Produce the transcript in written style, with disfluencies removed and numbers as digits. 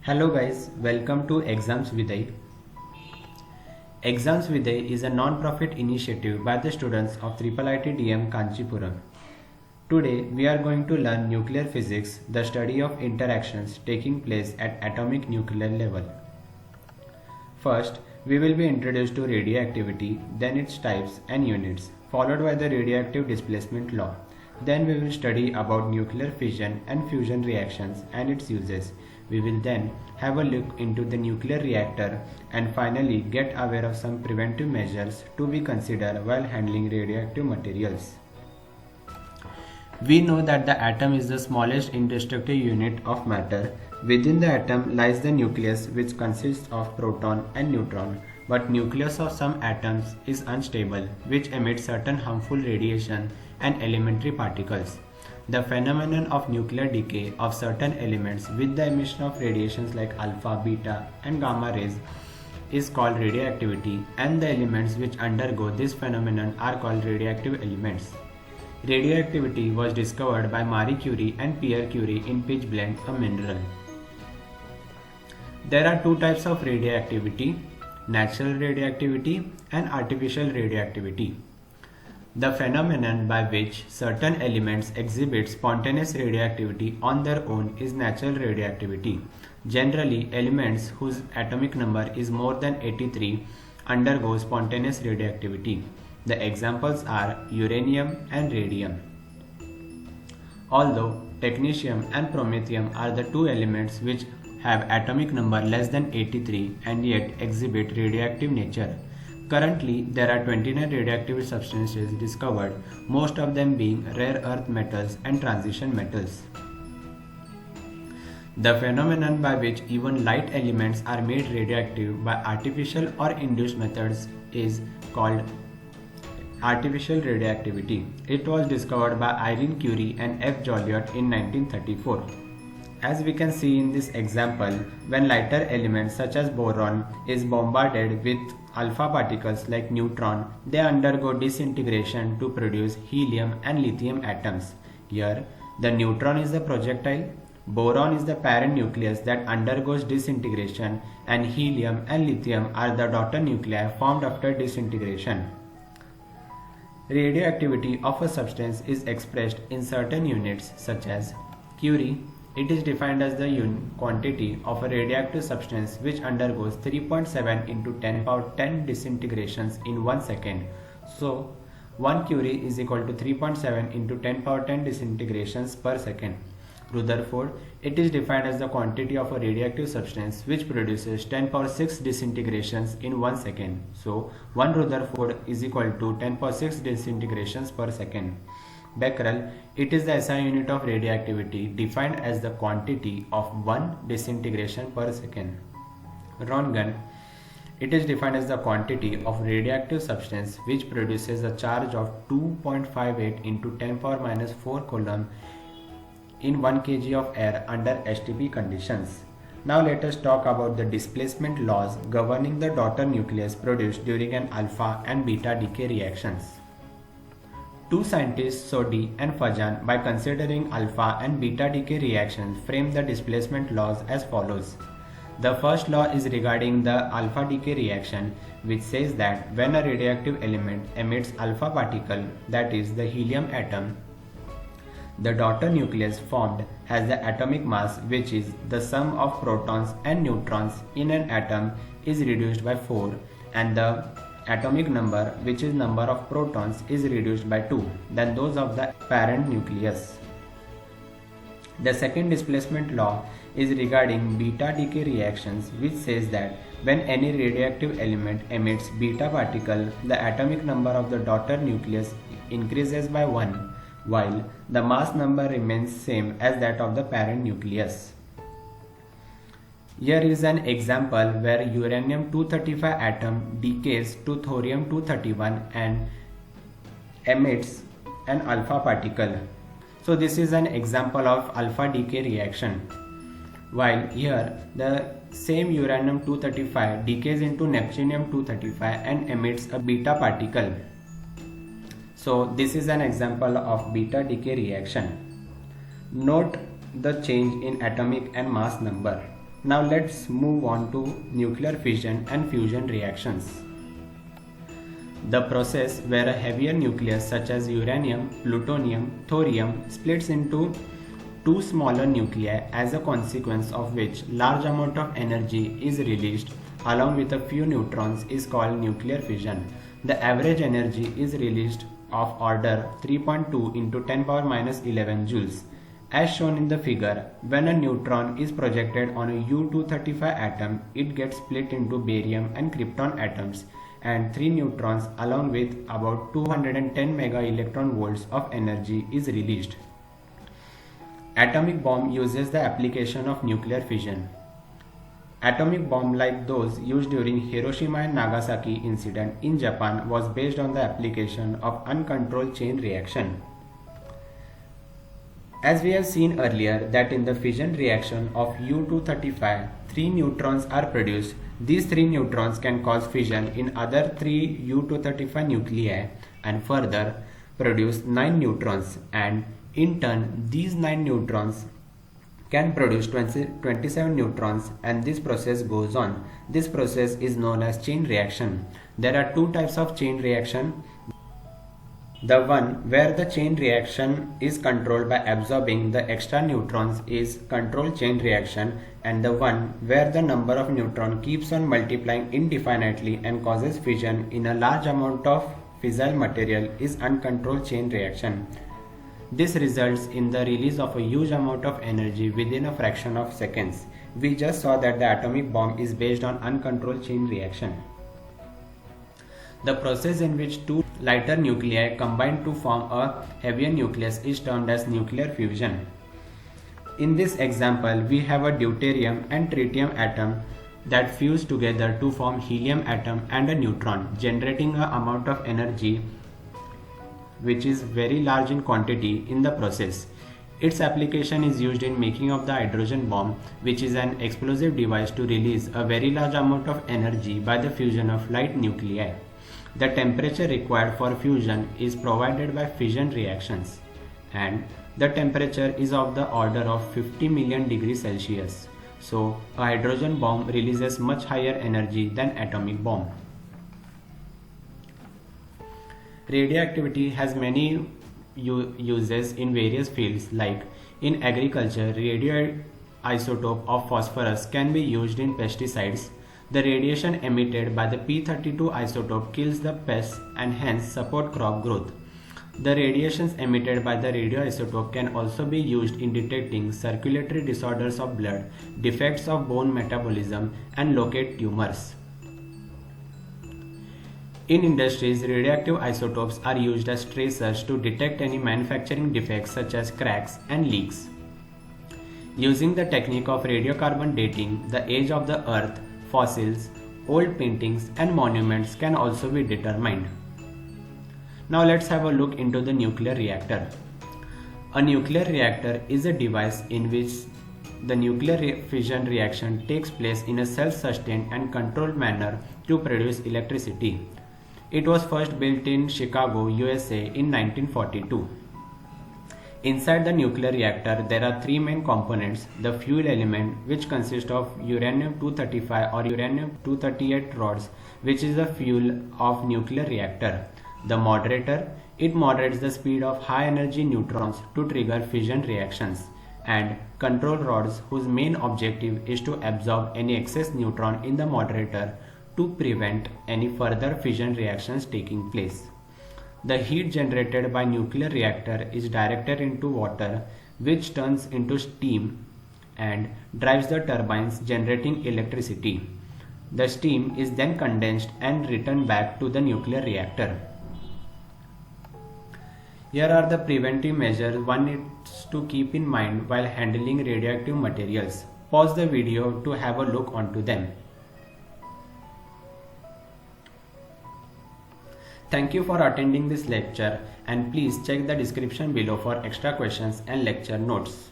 Hello guys, welcome to Exams Viday. Exams Viday is a non-profit initiative by the students of IIIT DM Kanchipuram. Today we are going to learn nuclear physics, the study of interactions taking place at atomic nuclear level. First, we will be introduced to radioactivity, then its types and units, followed by the radioactive displacement law. Then we will study about nuclear fission and fusion reactions and its uses. We will then have a look into the nuclear reactor and finally get aware of some preventive measures to be considered while handling radioactive materials. We know that the atom is the smallest indestructible unit of matter. Within the atom lies the nucleus, which consists of proton and neutron. But nucleus of some atoms is unstable, which emits certain harmful radiation and elementary particles. The phenomenon of nuclear decay of certain elements with the emission of radiations like alpha, beta and gamma rays is called radioactivity, and the elements which undergo this phenomenon are called radioactive elements. Radioactivity was discovered by Marie Curie and Pierre Curie in pitchblende, a mineral. There are two types of radioactivity: natural radioactivity and artificial radioactivity. The phenomenon by which certain elements exhibit spontaneous radioactivity on their own is natural radioactivity. Generally, elements whose atomic number is more than 83 undergo spontaneous radioactivity. The examples are uranium and radium. Although technetium and promethium are the two elements which have atomic number less than 83 and yet exhibit radioactive nature. Currently, there are 29 radioactive substances discovered, most of them being rare earth metals and transition metals. The phenomenon by which even light elements are made radioactive by artificial or induced methods is called artificial radioactivity. It was discovered by Irene Curie and F. Joliot in 1934. As we can see in this example, when lighter elements such as boron is bombarded with alpha particles like neutron, they undergo disintegration to produce helium and lithium atoms. Here, the neutron is the projectile, boron is the parent nucleus that undergoes disintegration, and helium and lithium are the daughter nuclei formed after disintegration. Radioactivity of a substance is expressed in certain units such as Curie. It is defined as the quantity of a radioactive substance which undergoes 3.7 into 10 power 10 disintegrations in 1 second. So, 1 Curie is equal to 3.7 into 10 power 10 disintegrations per second. Rutherford, it is defined as the quantity of a radioactive substance which produces 10 power 6 disintegrations in 1 second. So, 1 Rutherford is equal to 10 power 6 disintegrations per second. Becquerel, it is the SI unit of radioactivity defined as the quantity of 1 disintegration per second. Röntgen, it is defined as the quantity of radioactive substance which produces a charge of 2.58 into 10 power minus 4 coulomb in 1 kg of air under STP conditions. Now let us talk about the displacement laws governing the daughter nucleus produced during an alpha and beta decay reactions. Two scientists, Soddy and Fajan, by considering alpha and beta decay reactions, frame the displacement laws as follows. The first law is regarding the alpha decay reaction, which says that when a radioactive element emits alpha particle, that is the helium atom, the daughter nucleus formed has the atomic mass, which is the sum of protons and neutrons in an atom, is reduced by 4, and the atomic number, which is number of protons, is reduced by 2 than those of the parent nucleus. The second displacement law is regarding beta decay reactions, which says that when any radioactive element emits beta particle, the atomic number of the daughter nucleus increases by 1, while the mass number remains same as that of the parent nucleus. Here is an example where uranium-235 atom decays to thorium-231 and emits an alpha particle. So this is an example of alpha decay reaction. While here the same uranium-235 decays into neptunium-235 and emits a beta particle. So this is an example of beta decay reaction. Note the change in atomic and mass number. Now let's move on to nuclear fission and fusion reactions. The process where a heavier nucleus such as uranium, plutonium, thorium splits into two smaller nuclei, as a consequence of which large amount of energy is released along with a few neutrons, is called nuclear fission. The average energy is released of order 3.2 into 10 power minus 11 joules. As shown in the figure, when a neutron is projected on a U-235 atom, it gets split into barium and krypton atoms, and 3 neutrons along with about 210 mega electron volts of energy is released. Atomic bomb uses the application of nuclear fission. Atomic bomb like those used during Hiroshima and Nagasaki incident in Japan was based on the application of uncontrolled chain reaction. As we have seen earlier that in the fission reaction of U-235, 3 neutrons are produced. These 3 neutrons can cause fission in other 3 U-235 nuclei and further produce 9 neutrons, and in turn these 9 neutrons can produce 27 neutrons, and this process goes on. This process is known as chain reaction. There are two types of chain reaction. The one where the chain reaction is controlled by absorbing the extra neutrons is controlled chain reaction, and the one where the number of neutrons keeps on multiplying indefinitely and causes fission in a large amount of fissile material is uncontrolled chain reaction. This results in the release of a huge amount of energy within a fraction of seconds. We just saw that the atomic bomb is based on uncontrolled chain reaction. The process in which two lighter nuclei combine to form a heavier nucleus is termed as nuclear fusion. In this example, we have a deuterium and tritium atom that fuse together to form helium atom and a neutron, generating an amount of energy which is very large in quantity in the process. Its application is used in making of the hydrogen bomb, which is an explosive device to release a very large amount of energy by the fusion of light nuclei. The temperature required for fusion is provided by fission reactions, and the temperature is of the order of 50 million degrees Celsius. So a hydrogen bomb releases much higher energy than atomic bomb. Radioactivity has many uses in various fields, like in agriculture, radioisotope of phosphorus can be used in pesticides. The radiation emitted by the P32 isotope kills the pests and hence support crop growth. The radiations emitted by the radioisotope can also be used in detecting circulatory disorders of blood, defects of bone metabolism, and locate tumors. In industries, radioactive isotopes are used as tracers to detect any manufacturing defects such as cracks and leaks. Using the technique of radiocarbon dating, the age of the earth, fossils, old paintings and monuments can also be determined. Now let's have a look into the nuclear reactor. A nuclear reactor is a device in which the nuclear fission reaction takes place in a self-sustained and controlled manner to produce electricity. It was first built in Chicago, USA in 1942. Inside the nuclear reactor, there are three main components: the fuel element, which consists of uranium-235 or uranium-238 rods, which is the fuel of nuclear reactor; the moderator, it moderates the speed of high energy neutrons to trigger fission reactions; and control rods, whose main objective is to absorb any excess neutron in the moderator to prevent any further fission reactions taking place. The heat generated by nuclear reactor is directed into water, which turns into steam and drives the turbines generating electricity. The steam is then condensed and returned back to the nuclear reactor. Here are the preventive measures one needs to keep in mind while handling radioactive materials. Pause the video to have a look onto them. Thank you for attending this lecture, and please check the description below for extra questions and lecture notes.